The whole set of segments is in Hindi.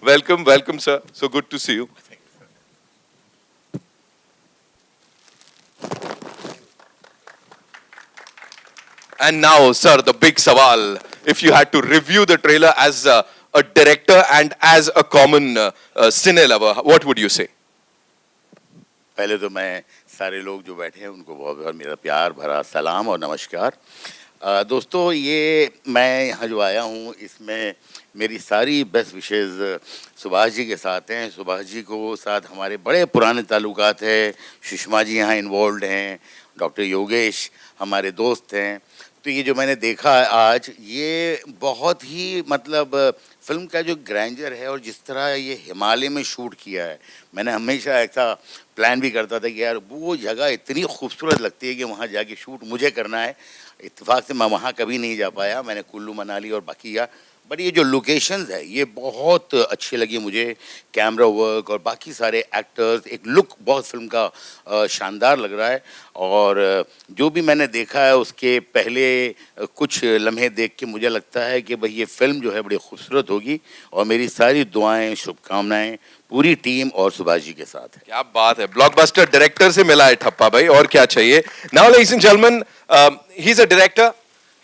Welcome, welcome, sir. So good to see you. And now, sir, the big sawal. If you had to review the trailer as a director and as a common cine lover, what would you say? पहले तो मैं सारे लोग जो बैठे हैं उनको बहुत बहुत मेरा प्यार भरा सलाम और नमस्कार। दोस्तों, ये मैं यहाँ जो आया हूँ इसमें मेरी सारी बेस्ट विशेज़ सुभाष जी के साथ हैं। सुभाष जी को साथ हमारे बड़े पुराने ताल्लुकात है। सुषमा जी यहाँ इन्वॉल्व हैं, डॉक्टर योगेश हमारे दोस्त हैं। तो ये जो मैंने देखा आज, ये बहुत ही मतलब फिल्म का जो ग्रैंडर है और जिस तरह ये हिमालय में शूट किया है, मैंने हमेशा ऐसा प्लान भी करता था कि यार वो जगह इतनी खूबसूरत लगती है कि वहाँ जाके शूट मुझे करना है। इत्तेफाक से मैं वहाँ कभी नहीं जा पाया, मैंने कुल्लू मनाली और बाकी या बट ये जो लोकेशंस है ये बहुत अच्छी लगी मुझे। कैमरा वर्क और बाकी सारे एक्टर्स, एक लुक बहुत फिल्म का शानदार लग रहा है। और जो भी मैंने देखा है उसके पहले कुछ लम्हे देख के मुझे लगता है कि भाई ये फिल्म जो है बड़ी खूबसूरत होगी। और मेरी सारी दुआएं, शुभकामनाएं पूरी टीम और सुभाष जी के साथ है। क्या बात है, ब्लॉकबस्टर डायरेक्टर से मिला है ठप्पा भाई, और क्या चाहिए। Now ladies and gentleman, he is a director,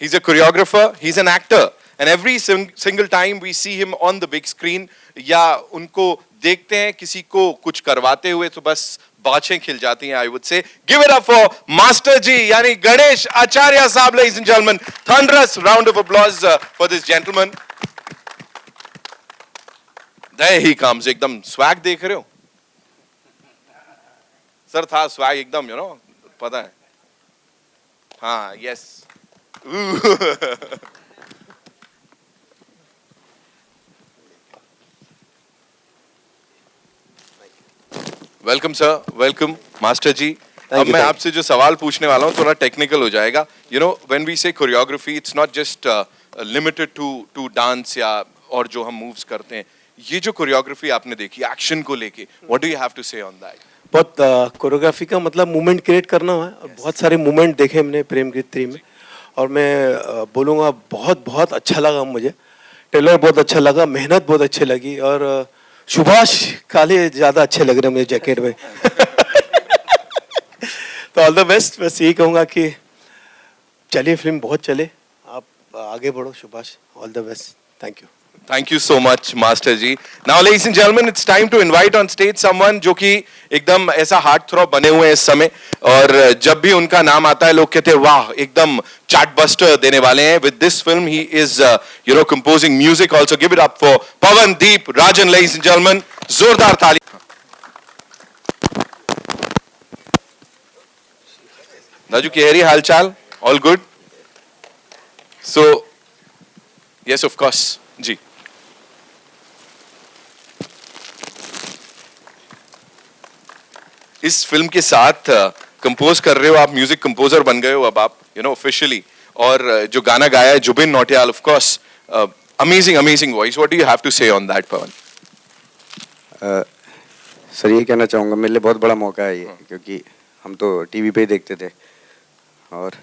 he is a choreographer, he is an actor, and every single time we see him on the big screen या उनको देखते हैं किसी को कुछ करवाते हुए तो बस बाछें खिल जाती हैं। I would say give it up for master ji यानी गणेश आचार्य साहब। Ladies and gentleman, thunderous round of applause for this gentleman. There he comes, एकदम स्वैग देख रहे हो सर, था स्वैग एकदम, पता है। हाँ, yes. Welcome sir, welcome master ji. अब मैं आपसे जो सवाल पूछने वाला हूँ थोड़ा टेक्निकल हो जाएगा। When we say choreography, it's not just limited to dance या और जो हम मूव्स करते हैं। ये जो कोरियोग्राफी आपने देखी एक्शन को लेके, what do you have to say on that? बहुत कोरियोग्राफी का मतलब मूवमेंट क्रिएट करना है और बहुत सारे मूवमेंट देखे हमने प्रेम गीत 3 में। और मैं बोलूँगा बहुत बहुत अच्छा लगा मुझे, ट्रेलर बहुत अच्छा लगा, मेहनत बहुत अच्छी लगी। और सुभाष काले ज़्यादा अच्छे लग रहे हैं मुझे जैकेट में। तो ऑल द बेस्ट, बस यही कहूँगा कि चलिए फिल्म बहुत चले, आप आगे बढ़ो Subhash, all the best, thank you. Thank you so much, Master ji. Now, ladies and gentlemen, it's time to invite on stage someone जो कि एकदम ऐसा हार्ट थ्रॉब बने हुए हैं इस समय, और जब भी उनका नाम आता है लोग कहते हैं वाह, एकदम चार्टबस्टर देने वाले हैं। With this film, he is, composing music also. Give it up for Pawandeep Rajan, ladies and gentlemen. जोरदार ताली. राजू केहरी, हालचाल? All good? So, yes, of course, जी. इस फिल्म के साथ कंपोज कर रहे हो आप, म्यूजिक कंपोजर बन गए हो अब आप, ऑफिशियली। और जो गाना गाया है Jubin Nautiyal, of course, amazing amazing voice. What do you have to say on that, Pawan? Sir, ये कहना चाहूँगा मेरे लिए बहुत बड़ा मौका है ये, क्योंकि हम तो टीवी पे ही देखते थे और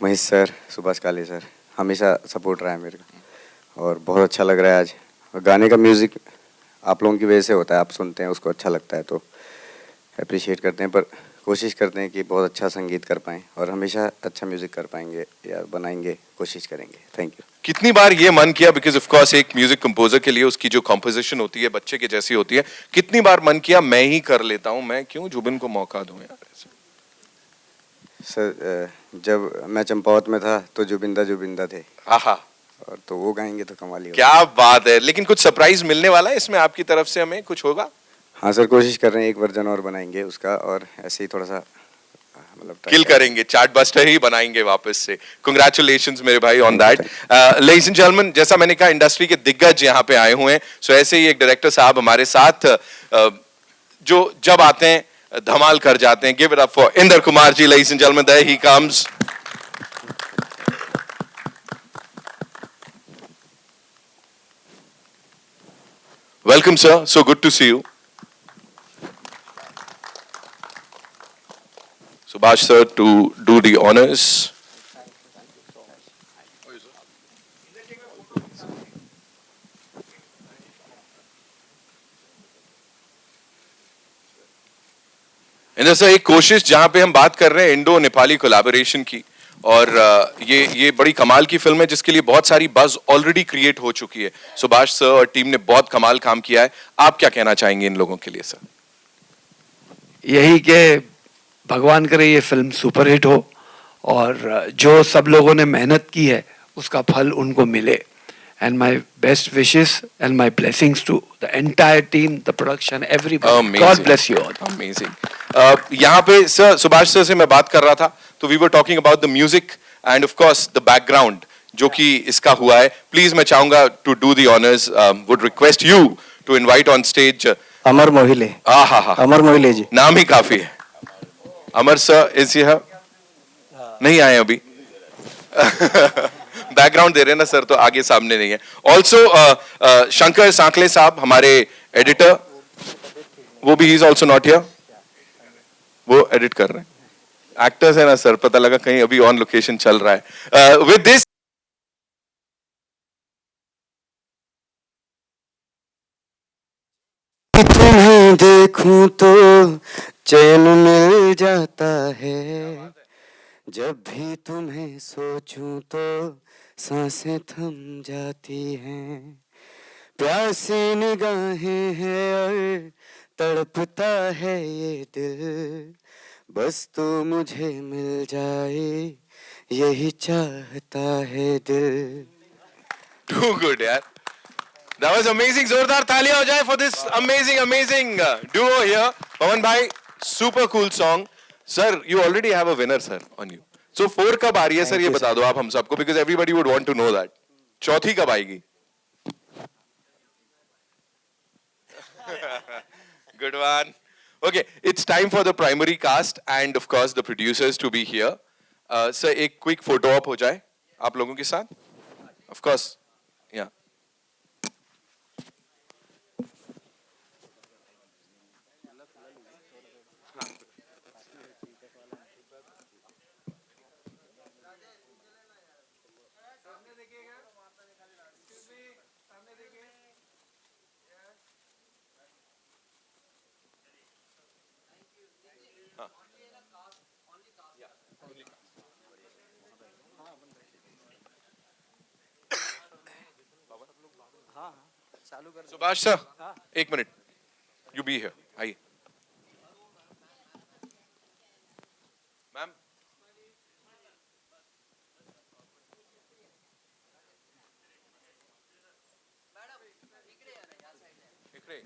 महेश सर, सुभाष काले सर हमेशा सपोर्ट रहा है मेरे का, और बहुत अच्छा लग रहा है आज। और गाने का म्यूज़िक आप लोगों की वजह से होता है, आप सुनते हैं उसको अच्छा लगता है तो अप्रिशिएट करते हैं, पर कोशिश करते हैं कि बहुत अच्छा संगीत कर पाएँ और हमेशा अच्छा म्यूज़िक कर पाएंगे या बनाएंगे, कोशिश करेंगे। Thank you. कितनी बार ये मन किया, बिकॉज ऑफ कोर्स एक म्यूजिक कंपोजर के लिए उसकी जो कंपोजिशन होती है बच्चे के जैसी होती है, कितनी बार मन किया मैं ही कर लेता हूँ, मैं क्यों जुबिन को मौका दूं यार? सर, जब मैं चंपावत में था तो जुबिंदा थे, आहा, और तो वो गाएंगे तो कमाल ही होगा। क्या बात है। लेकिन कुछ सरप्राइज मिलने वाला है इसमें आपकी तरफ से, हमें कुछ होगा? हाँ सर, कोशिश कर रहे हैं एक वर्जन और बनाएंगे उसका, और ऐसे ही थोड़ा सा मतलब किल करेंगे, चार्ट बस्टर ही बनाएंगे वापस से। कांग्रेचुलेशंस मेरे भाई on that. Ladies and gentleman, जैसा मैंने कहा इंडस्ट्री के दिग्गज यहाँ पे आए हुए हैं, सो ऐसे ही एक डायरेक्टर साहब हमारे साथ जो जब आते हैं धमाल कर जाते हैं। Give it up for Inder Kumar ji, ladies and gentleman, there he comes. Welcome sir, so good to see you. Subhash sir to do the honors. इन सर एक कोशिश जहां पे हम बात कर रहे हैं इंडो नेपाली कोलैबोरेशन की, और ये बड़ी कमाल की फिल्म है जिसके लिए बहुत सारी बज ऑलरेडी क्रिएट हो चुकी है। सुभाष सर और टीम ने बहुत कमाल काम किया है। आप क्या कहना चाहेंगे इन लोगों के लिए सर? यही कि भगवान करे ये फिल्म सुपरहिट हो और जो सब लोगों ने मेहनत की है उसका फल उनको मिले। And my best wishes and my blessings to the entire team, the production, everybody. Amazing. God bless you all. Amazing. यहाँ पे सर सुभाष सर से मैं बात कर रहा था, तो we were talking about the music and of course the background जो कि इसका हुआ है। Please मैं चाहूँगा to do the honors, would request you to invite on stage अमर मोहिले। हाँ अमर मोहिले जी। नाम ही काफी है। अमर सर इज हियर? नहीं आए अभी। बैकग्राउंड दे रहे हैं ना सर, तो आगे सामने नहीं है। ऑल्सो शंकर सांकले साहब हमारे एडिटर, वो भी इज ऑल्सो नॉट हियर, वो एडिट कर रहे हैं। एक्टर्स है ना सर, पता लगा कहीं अभी ऑन लोकेशन चल रहा है। विद दिस तुम्हें देखूं तो चैन मिल जाता है, जब भी तुम्हें सोचूं तो सांसें थम जाती हैं। प्यासी निगाहें हैं और तड़पता है ये दिल, बस तू मुझे मिल जाए यही चाहता है दिल। टू गुड यार, that was amazing. जोरदार तालियां हो जाए for this amazing duo here. पवन भाई, super cool song. Sir, you already have a winner sir on you. So 4 कब आ रही है सर, ये बता दो आप हम सबको, because everybody would want to know that. चौथी कब आएगी? Good one. Okay, it's time for the primary cast and of course the producers to be here. Sir, एक quick photo op हो जाए आप लोगों के साथ. Of course, yeah. Subhash sir, एक मिनट, यू बी हियर, आइए। Ma'am, please.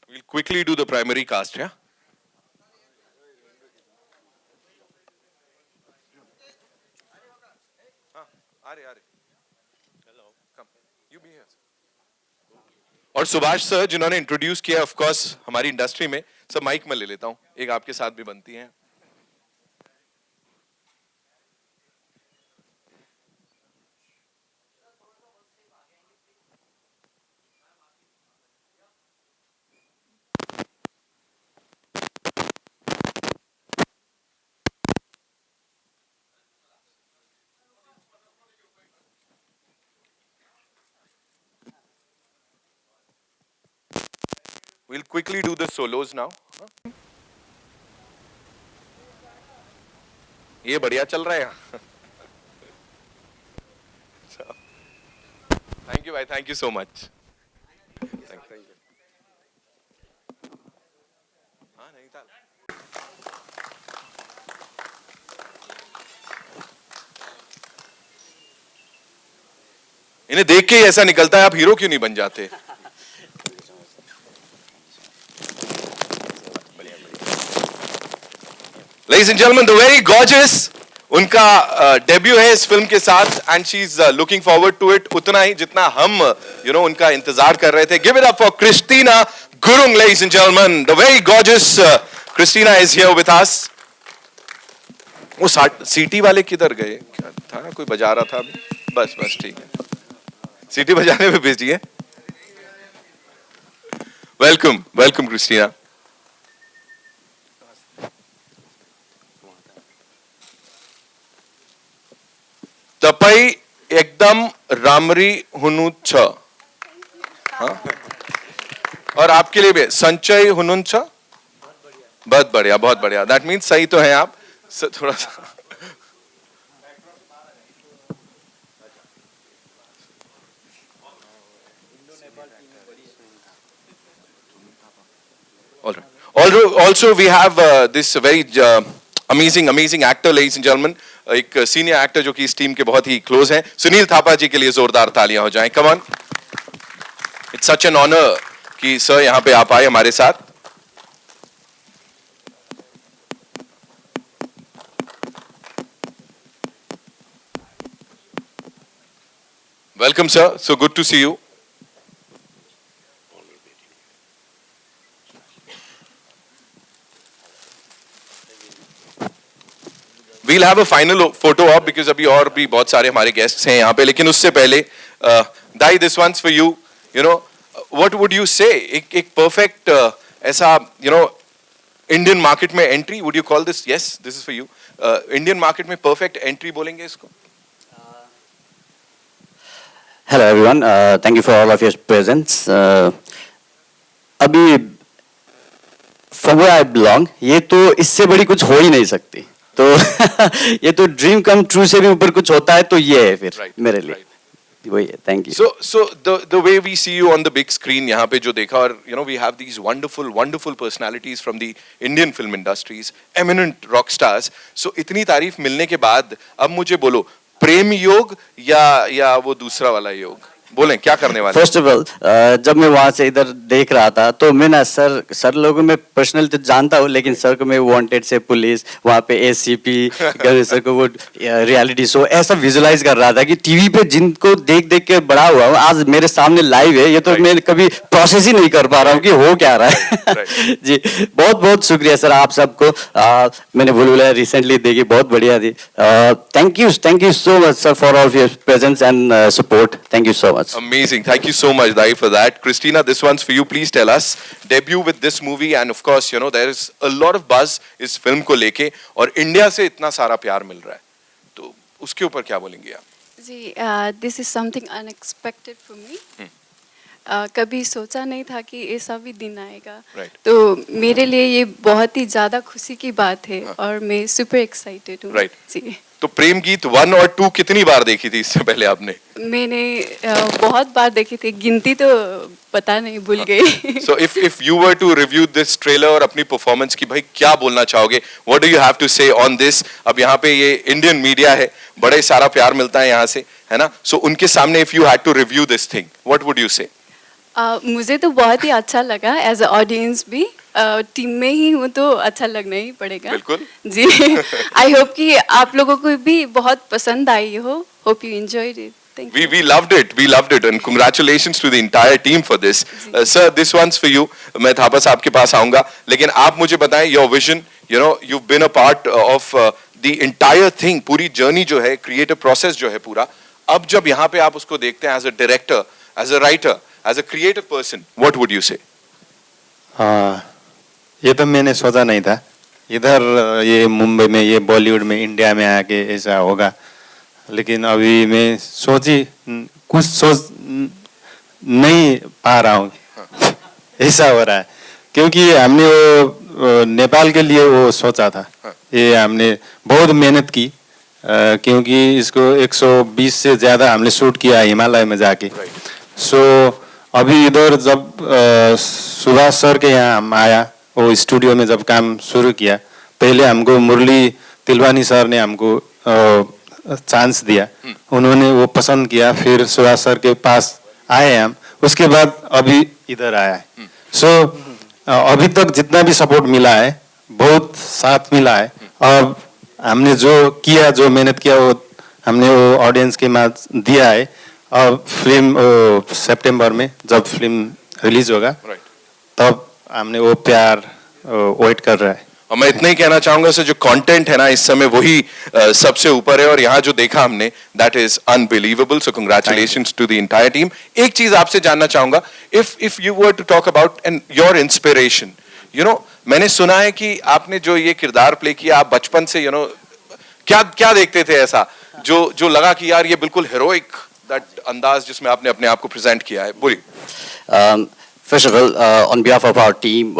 We'll quickly do the primary cast, yeah? Hello. Come. You be here. और सुभाष सर जिन्होंने इंट्रोड्यूस किया ऑफ कोर्स हमारी इंडस्ट्री में, सर माइक में ले लेता हूँ, एक आपके साथ भी बनती है। We'll quickly do the solos now. ये बढ़िया चल रहा है। Thank you भाई, thank you so much. Thank you. हाँ नहीं था। इन्हें देख के ही ऐसा निकलता है आप हीरो क्यों नहीं बन जाते? Ladies and gentlemen, the very gorgeous, उनका डेब्यू है इस फिल्म के साथ and she's looking forward to it उतना ही जितना हम उनका इंतजार कर रहे थे. Give it up for Christina Gurung, ladies and gentlemen. The very gorgeous Christina is here with us. वो सीटी वाले किधर गए? क्या था, कोई बजा रहा था अभी? बस बस ठीक है, सीटी बजाने में बिजी है। Welcome welcome Christina. तपाई एकदम रामरी हुनु छ। हाँ? और आपके लिए भी संचय हुनुन छ। बहुत बढ़िया बहुत बढ़िया, दैट मीन्स सही तो है आप। थोड़ा सा also we have this very amazing actor, ladies and gentlemen, एक सीनियर एक्टर जो कि इस टीम के बहुत ही क्लोज हैं, सुनील थापा जी के लिए जोरदार तालियां हो जाएं। Come on, it's such an honour कि सर यहां पे आप आए हमारे साथ। Welcome sir, so good to see you. We'll have a final photo op because अभी और भी बहुत सारे हमारे guests हैं यहाँ पे, लेकिन उससे पहले दाई, this one's for you. You know, what would you say? एक perfect ऐसा Indian market में entry, would you call this? Yes, this is for you. Indian market में perfect entry बोलेंगे इसको? Hello everyone, thank you for all of your presence. अभी from where I belong, ये तो इससे बड़ी कुछ हो ही नहीं सकती। तो ये तो ड्रीम कम ट्रू से भी ऊपर कुछ होता है, तो ये है फिर मेरे लिए वही है। Thank you. So the way we see you on the big screen यहाँ पे जो देखा, और we have these wonderful personalities from the Indian film industries, eminent rock stars. So इतनी तारीफ मिलने के बाद अब मुझे बोलो, प्रेम योग या वो दूसरा वाला योग, बोलें क्या करने वाले? फर्स्ट ऑफ ऑल, जब मैं वहाँ से इधर देख रहा था तो मैं ना सर लोगों में पर्सनल तो जानता हूँ, लेकिन सर को मैं वांटेड से पुलिस, वहाँ पे एसीपी, सर को वो रियलिटी शो ऐसा विजुलाइज कर रहा था कि टीवी पे जिनको देख के बड़ा हुआ हूँ, आज मेरे सामने लाइव है, ये तो मैं कभी प्रोसेस ही नहीं कर पा रहा हूँ कि हो क्या रहा है। जी बहुत शुक्रिया सर आप सबको। मैंने बुलबुल रिसेंटली देखी, बहुत बढ़िया थी। Thank you so much sir for all your presence and support. Thank you so much. Amazing. Thank you so much, Dai, for that. Christina, this one's for you. Please tell us, debut with this movie, and of course, there is a lot of buzz इस फिल्म को लेके, और इंडिया से इतना सारा प्यार मिल रहा है, तो उसके ऊपर क्या बोलेंगे आप? जी, this is something unexpected for me. कभी सोचा नहीं था कि ऐसा भी दिन आएगा। तो मेरे लिए ये बहुत ही ज़्यादा खुशी की बात है, और मैं सुपर एक्साइटेड हूँ। जी। तो प्रेम गीत 1 और 2 कितनी बार देखी थी इससे पहले आपने? मैंने बहुत बार देखी थी, गिनती तो पता नहीं, भूल गई। So if you were to review this trailer और अपनी परफॉर्मेंस की, भाई क्या बोलना चाहोगे? What do you have to say on this? अब यहाँ पे ये इंडियन मीडिया है, बड़े सारा प्यार मिलता है यहाँ से, है ना? So उनके सामने if you had to review this thing, what would you say? मुझे तो बहुत ही अच्छा लगा, एज अ ऑडियंस भी। टीम में ही हूँ तो अच्छा लगना ही पड़ेगा। बिल्कुल जी। आई होप कि आप लोगों को भी बहुत पसंद आई हो। Hope you enjoyed it. Thank you. We loved it, and congratulations to the entire team for this. Sir, this one's for you. मैं थापा साहब के पास आऊँगा, लेकिन आप मुझे बताएं your vision. You've been a part of the entire thing, पूरी journey जो है, creative process जो है पूरा। अब जब यहाँ पे आप उसको देखते हैं as a director, as a writer, as a creative person, what would you say? ये तो मैंने सोचा नहीं था, इधर ये मुंबई में, ये बॉलीवुड में, इंडिया में आके ऐसा होगा। लेकिन अभी मैं कुछ सोच नहीं पा रहा हूँ। ऐसा हो रहा है क्योंकि हमने वो नेपाल के लिए वो सोचा था। ये हमने बहुत मेहनत की, क्योंकि इसको 120 से ज़्यादा हमने शूट किया हिमालय में जाके। सो अभी इधर जब सुभाष सर के यहाँ हम आया, वो स्टूडियो में जब काम शुरू किया, पहले हमको मुरली तिलवानी सर ने हमको चांस दिया, उन्होंने वो पसंद किया, फिर सुभाष सर के पास आए हम, उसके बाद अभी इधर आया है। सो अभी तक जितना भी सपोर्ट मिला है, बहुत साथ मिला है। अब हमने जो किया, जो मेहनत किया, वो हमने वो ऑडियंस के माध्यम दिया है। अब फिल्म सितंबर में जब फिल्म रिलीज होगा, तब हमने वो प्यार वेट कर रहा है। और मैं इतना ही कहना चाहूंगा सर, जो कंटेंट है ना इस समय वही सबसे ऊपर है, और यहाँ जो देखा हमने that is unbelievable. So congratulations to the entire team. एक चीज आपसे जानना चाहूंगा, if you were to talk about and your inspiration, मैंने सुना है कि आपने जो ये किरदार प्ले किया, आप बचपन से क्या क्या देखते थे ऐसा जो लगा कि यार ये बिल्कुल हेरोइक दैट अंदाज जिसमें आपने अपने आप को प्रेजेंट किया है. बोलिए. First of all, on behalf of our team,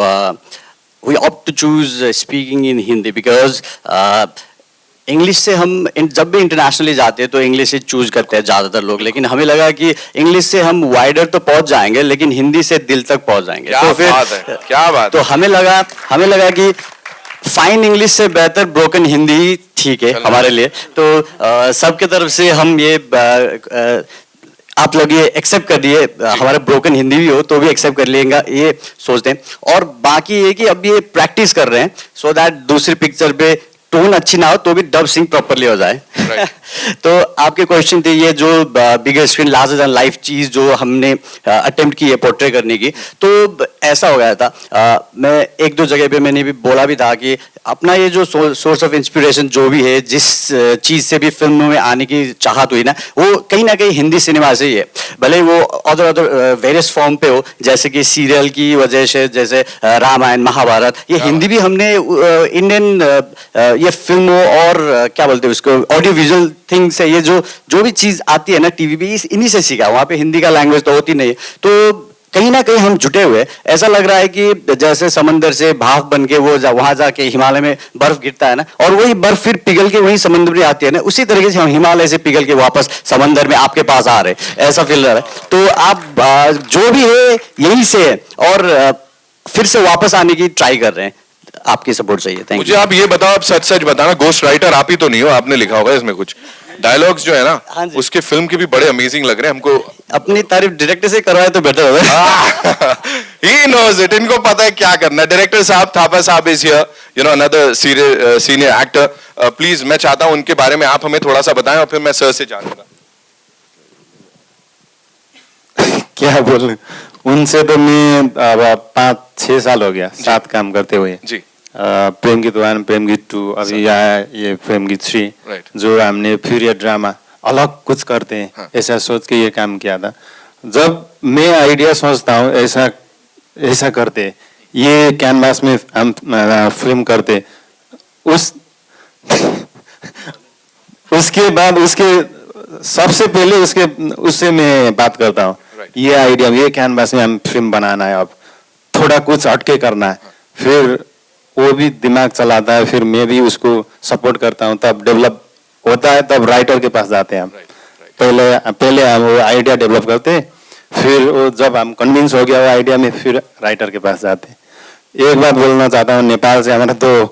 we opt to choose speaking in Hindi because English से हम जब भी इंटरनेशनली जाते हैं तो इंग्लिश से चूज करते हैं ज़्यादातर लोग, लेकिन हमें लगा कि इंग्लिश से हम वाइडर तो पहुंच जाएंगे लेकिन हिंदी से दिल तक पहुंच जाएंगे. क्या तो फिर बात है, क्या बात तो हमें लगा कि फाइन इंग्लिश से बेहतर ब्रोकन हिंदी ही ठीक है हमारे लिए. तो सबके तरफ से हम ये आप लोग ये एक्सेप्ट कर लिए, हमारा ब्रोकन हिंदी भी हो तो भी एक्सेप्ट कर लेंगे ये सोचते हैं. और बाकी ये कि अब ये प्रैक्टिस कर रहे हैं सो दैट दूसरी पिक्चर पे टोन अच्छी ना हो तो भी डब सिंग प्रॉपरली हो जाए. तो आपके क्वेश्चन थे ये जो बिगर स्क्रीन लार्जर देन लाइफ चीज जो हमने अटेम्प्ट की है पोर्ट्रे करने की, तो ऐसा हो गया था. मैं एक दो जगह पे मैंने भी बोला भी था कि अपना ये जो सोर्स ऑफ इंस्पिरेशन जो भी है, जिस चीज से भी फिल्म में आने की चाहत हुई ना, वो कहीं ना कहीं हिंदी सिनेमा से ही है. भले वो अदर वेरियस फॉर्म पे हो, जैसे कि सीरियल की वजह से, जैसे रामायण महाभारत, ये हिंदी भी हमने इंडियन ये फिल्म और क्या बोलते हैं उसको ऑडियो विजुअल थिंग से, ये जो भी चीज आती है ना टीवी पे, इन्हीं से सीखा. वहाँ पे हिंदी का लैंग्वेज तो होती नहीं, तो कहीं ना कहीं हम जुटे हुए. ऐसा लग रहा है कि जैसे समंदर से भाप बन के वो वहां जाके हिमालय में बर्फ गिरता है ना, और वही बर्फ फिर पिघल के वही समंदर में आती है ना, उसी तरीके से हम हिमालय से पिघल के वापस समंदर में आपके पास आ रहे, ऐसा फील रहा है. तो आप जो भी है यही से है और फिर से वापस आने की ट्राई कर रहे हैं. आपकी सपोर्ट चाहिए. Thank you. मुझे आप ये बताओ, आप सच सच बताना, गोस्ट राइटर आप ही तो नहीं हो? आपने लिखा होगा इसमें कुछ डायलॉग्स जो है ना, हाँ जी. उसके फिल्म के भी बड़े अमेजिंग लग रहे हैं हमको. अपनी तारीफ डायरेक्टर से करवाए तो बेटर होगा. He knows it. इनको पता है क्या करना है. डायरेक्टर साहब, थापा साहब is here, another senior actor. Please मैं चाहता हूं उनके बारे में आप हमें थोड़ा सा बताएं और फिर मैं सर से जानूंगा. क्या बोलूं, उनसे तो मैं 5-6 साल हो गया साथ काम करते हुए जी. प्रेम गीत 1, प्रेम गीत 2, अभी आया ये प्रेम गीत 3, Right. जो हमने पीरियड ड्रामा अलग कुछ करते हैं. हाँ. ऐसा सोच के ये काम किया था. जब मैं आइडिया सोचता हूँ ऐसा करते, ये कैनवास में हम फिल्म करते, उसके बाद सबसे पहले उससे मैं बात करता हूँ. Right. ये आइडिया, ये कैनवास में हम फिल्म बनाना है, अब थोड़ा कुछ हटके करना है. फिर वो भी दिमाग चलाता है, फिर मैं भी उसको सपोर्ट करता हूँ. तब डेवलप होता है, तब राइटर के पास जाते हैं हम. पहले हम वो आइडिया डेवलप करते, फिर वो जब हम कन्विंस हो गया वो आइडिया में, फिर राइटर के पास जाते. एक बात बोलना चाहता हूँ, नेपाल से हमारा 2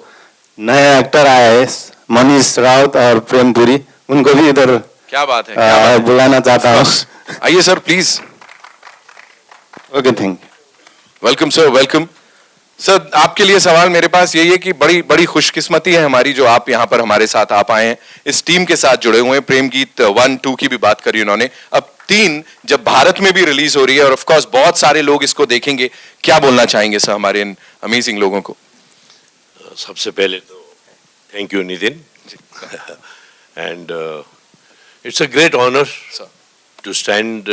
नए एक्टर आए हैं, मनीष राउत और प्रेम पुरी, उनको भी इधर क्या बात है, बुलाना चाहता हूँ. आइए sir please. Okay, thank you. Welcome sir, welcome sir. आपके लिए सवाल मेरे पास यही है कि बड़ी बड़ी खुशकिस्मती है हमारी जो आप यहाँ पर हमारे साथ आ पाए हैं, इस टीम के साथ जुड़े हुए हैं. प्रेम गीत 1, 2 की भी बात करी उन्होंने, अब 3 जब भारत में भी रिलीज हो रही है और ऑफ कोर्स बहुत सारे लोग इसको देखेंगे, क्या बोलना चाहेंगे सर हमारे इन अमेजिंग लोगों को? सबसे पहले तो thank you Nitin, and it's a great honour to stand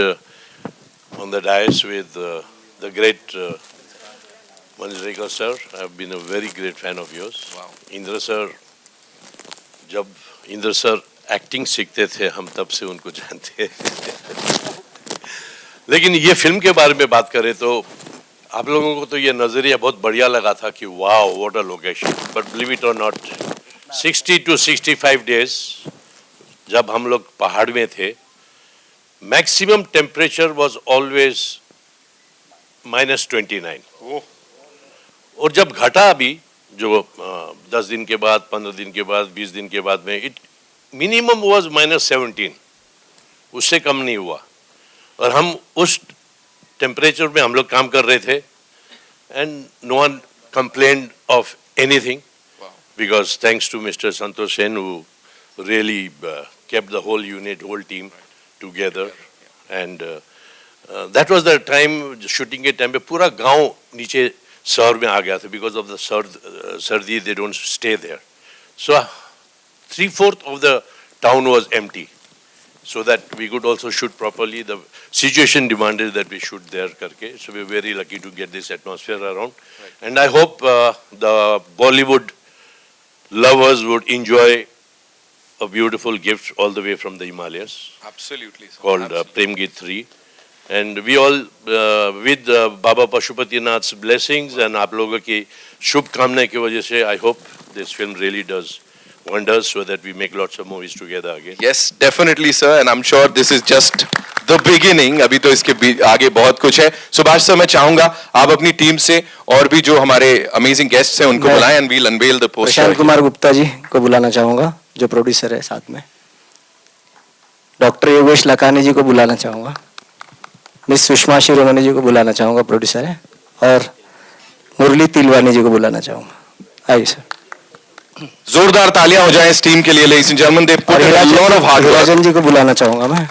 on the dais with the great Manjrekar sir. I have been a very great fan of yours. Wow. Indra sir, जब इंद्र सर एक्टिंग सीखते थे हम तब से उनको जानते हैं. लेकिन ये फिल्म के बारे में बात करें तो आप लोगों को तो ये नजरिया बहुत बढ़िया लगा था कि wow what a location, but believe it और नॉट, 60 to 65 days जब हम लोग पहाड़ में थे, मैक्सिमम टेम्परेचर वाज ऑलवेज -29. और जब घटा अभी जो 10 दिन के बाद, 15 दिन के बाद, 20 दिन के बाद में, इट मिनिमम वाज -17, उससे कम नहीं हुआ. और हम उस टेम्परेचर में हम लोग काम कर रहे थे, and no one complained of anything, because thanks to mister Santosh Sen who really kept the whole unit, whole team together. And that was the time, shooting के टाइम पे पूरा गांव नीचे शहर में आ गया था बिकॉज ऑफ द सर्दी they don't stay there so 3/4 of the town was empty so that we could also shoot properly. The situation demanded that we shoot there karke, so we're very lucky to get this atmosphere around. And I hope the Bollywood lovers would enjoy a beautiful gift all the way from the Himalayas Absolutely, sir. called Prem Geet 3. And we all, with Baba Pashupatinath's blessings and आप लोगों की शुभकामनाएं की वजह से, I hope this film really does wonders so that we make lots of movies together again. Yes, definitely, sir. And I'm sure this is just the beginning. अभी तो इसके आगे बहुत कुछ है. सुभाष सर, मैं चाहूंगा आप अपनी टीम से और भी जो हमारे अमेजिंग गेस्ट्स हैं उनको बुलाएं and we'll unveil the poster. Prashant Kumar Gupta ji को बुलाना चाहूंगा, जो प्रोड्यूसर है साथ में. डॉक्टर योगेश लखानी जी को बुलाना चाहूंगा. मिस सुषमा शिरोमणि जी को बुलाना चाहूंगा, प्रोड्यूसर है. और मुरली तिलवानी जी को बुलाना चाहूंगा. आइए सर. जोरदार तालियां हो जाएं इस टीम के लिए. Ladies and gentlemen, they've put in a lot of hard work. Rajan ji को बुलाना चाहूंगा मैं.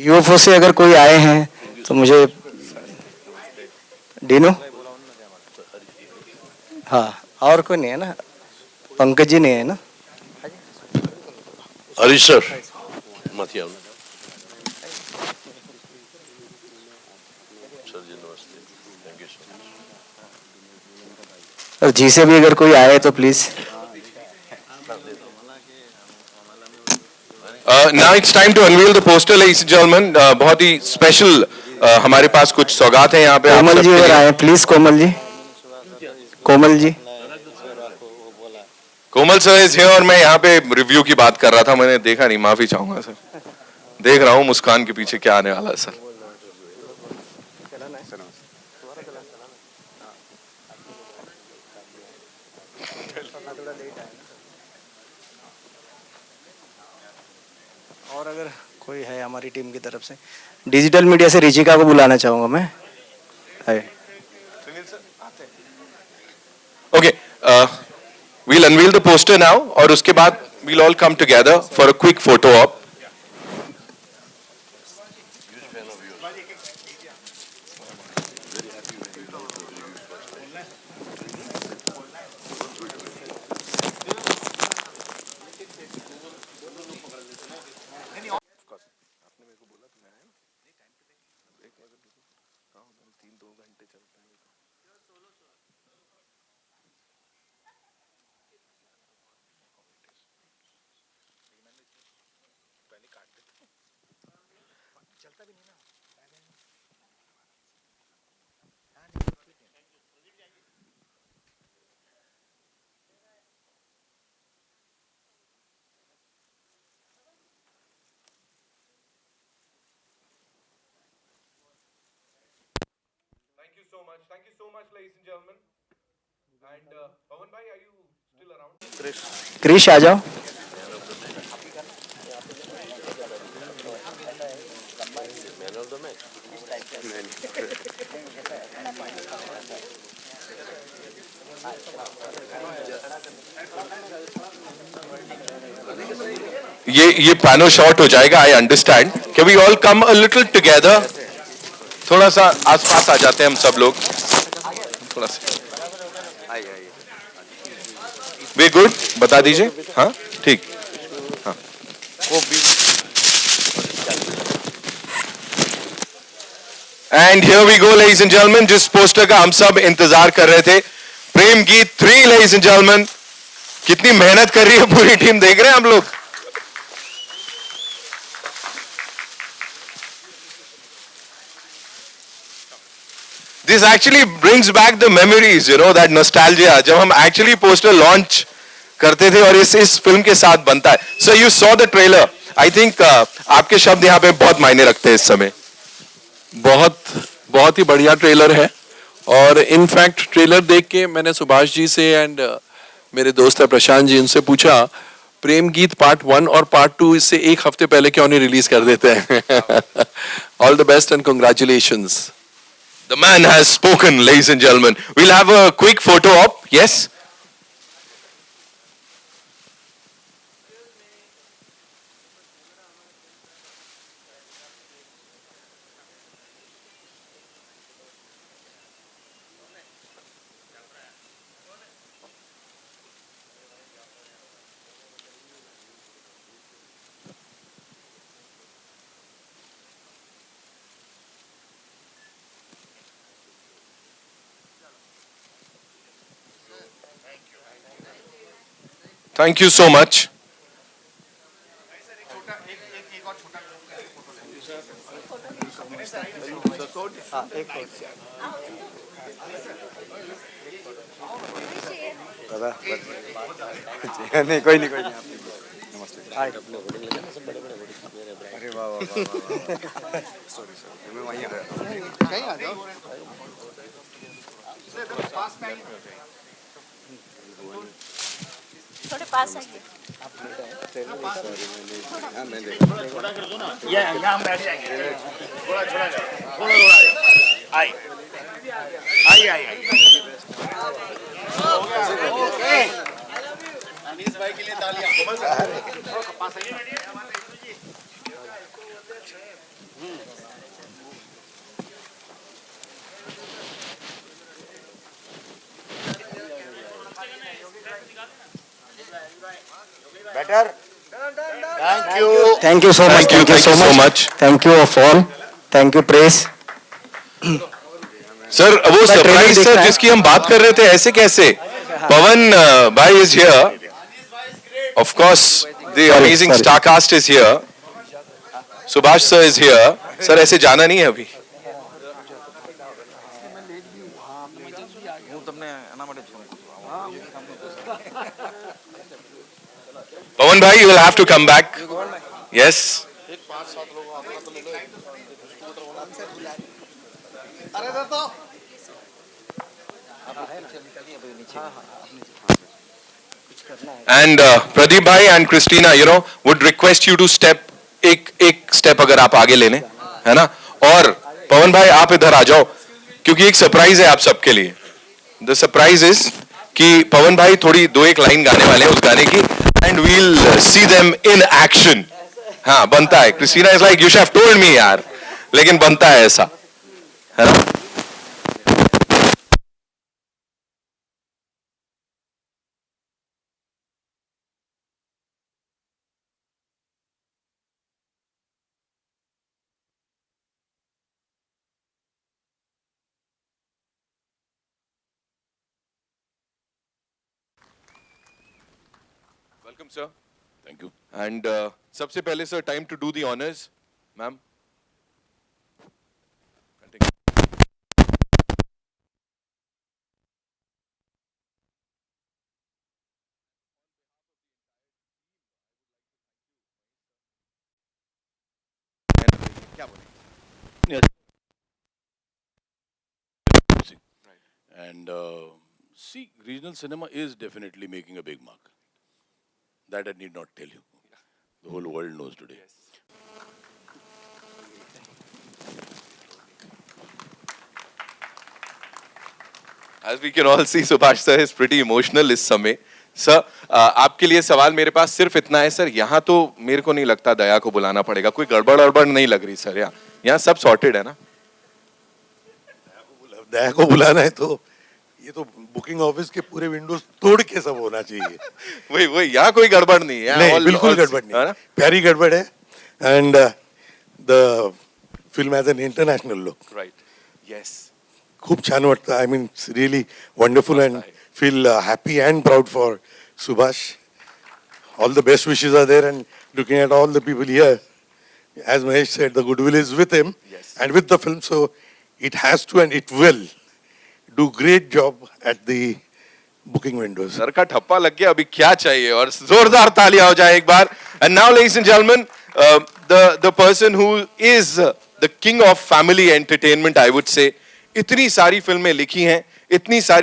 यूएफओ से अगर कोई आए हैं तो मुझे डीनो. हाँ, और कोई नहीं है ना. पंकज जी नहीं है ना. हरीश सर मत आओ. सर जी नमस्ते. Thank you so much. और जी से भी अगर कोई आए तो please. Now it's time to unveil the poster, ladies and gentlemen. बहुत ही स्पेशल हमारे पास कुछ सौगात हैं यहाँ पे. कोमल जी अगर आए please. Komal ji. Komal ji. Komal sir is here. और मैं यहाँ पे रिव्यू की बात कर रहा था, मैंने देखा नहीं, माफी चाहूंगा सर. देख रहा हूँ मुस्कान के पीछे क्या आने वाला है सर. और अगर कोई है हमारी टीम की तरफ से, डिजिटल मीडिया से रिचिका को बुलाना चाहूंगा मैं. Okay, we'll unveil the poster now और उसके बाद we'll all come together for a quick photo op. Thank you so much, ladies and gentlemen. And Pawan bhai, are you still around? Krrish आ जाओ. ये पैनो शॉट हो जाएगा. I understand. Can we all come a little together? थोड़ा सा आसपास आ जाते हैं हम सब लोग. थोड़ा सा. वे गुड. बता दीजिए. हाँ ठीक. हाँ. And here we go, ladies and gentlemen. जिस पोस्टर का हम सब इंतजार कर रहे थे, प्रेम गीत 3, ladies and gentlemen. कितनी मेहनत कर रही है पूरी टीम, देख रहे हैं हम लोग. This actually brings back the memories, you know, that nostalgia. जब हम actually poster launch करते थे और इस फिल्म के साथ बनता है. So you saw the trailer. I think आपके शब्द यहाँ पे बहुत मायने रखते हैं इस समय. बहुत ही बढ़िया ट्रेलर है. और इनफैक्ट ट्रेलर देख के मैंने सुभाष जी से एंड मेरे दोस्त है प्रशांत जी, उनसे पूछा प्रेम गीत पार्ट 1 और पार्ट 2 इससे एक हफ्ते पहले क्यों नहीं रिलीज कर देते हैं. All the best and congratulations. The man has spoken, ladies and gentlemen. We'll have a quick photo op. Yes? Thank you so much. नहीं कोई नहीं नमस्ते अरे वाह वाह सॉरी मैं वहीं आ जाओ थोड़े पास आइए यहाँ बैठ जाएंगे थोड़ा आई अनीस भाई के लिए तालियां पास आइए better thank you so much Thank you so much. Thank you of all thank you press sir वो सरप्राइज देख सर रहा है। जिसकी हम बात कर रहे थे ऐसे कैसे पवन भाई is here of course the amazing sorry. Star cast is here Subhash sir is here sir ऐसे जाना नहीं है अभी पवन भाई you will have to come back yes And Pradeep bhai and Christina, you know, would request you to step एक स्टेप अगर आप आगे लेने है ना और पवन भाई आप इधर आ जाओ क्योंकि एक सरप्राइज है आप सबके लिए द सरप्राइज इज कि पवन भाई थोड़ी दो एक लाइन गाने वाले हैं उस गाने की and we'll see them in action हाँ बनता है Christina is like you should have told me यार लेकिन बनता है ऐसा है ना welcome sir thank you and सबसे पहले sir time to do the honours ma'am क्या बोलेंगे And see, regional cinema is definitely making a big mark. That I need not tell you. The whole world knows today. As we can all see, Subhash sir is pretty emotional इस समय. सर आपके लिए सवाल मेरे पास सिर्फ इतना है सर यहाँ तो मेरे को नहीं लगता दया को बुलाना पड़ेगा कोई गड़बड़ नहीं लग रही सर यहाँ सब सॉर्टेड है ना दया को बुलाना है तो ये तो बुकिंग ऑफिस के पूरे विंडोज तोड़ के सब होना चाहिए वही यहाँ कोई गड़बड़ नहीं है नहीं बिल्कुल गड़बड़ नहीं प्यारी गड़बड़ है and the film has an international look right yes खूप छान वाटतं I mean really wonderful and feel happy and proud for Subhash. All the best wishes are there and looking at all the people here, as Mahesh said, the goodwill is with him and with the film, so it has to and it will do great job at the booking windows. Sir का ठप्पा लग गया अभी क्या चाहिए और जोरदार तालियां हो जाए एक बार. And now ladies and gentlemen, the person who is the king of family entertainment, I would say, इतनी सारी फिल्में लिखी हैं, इतनी सारी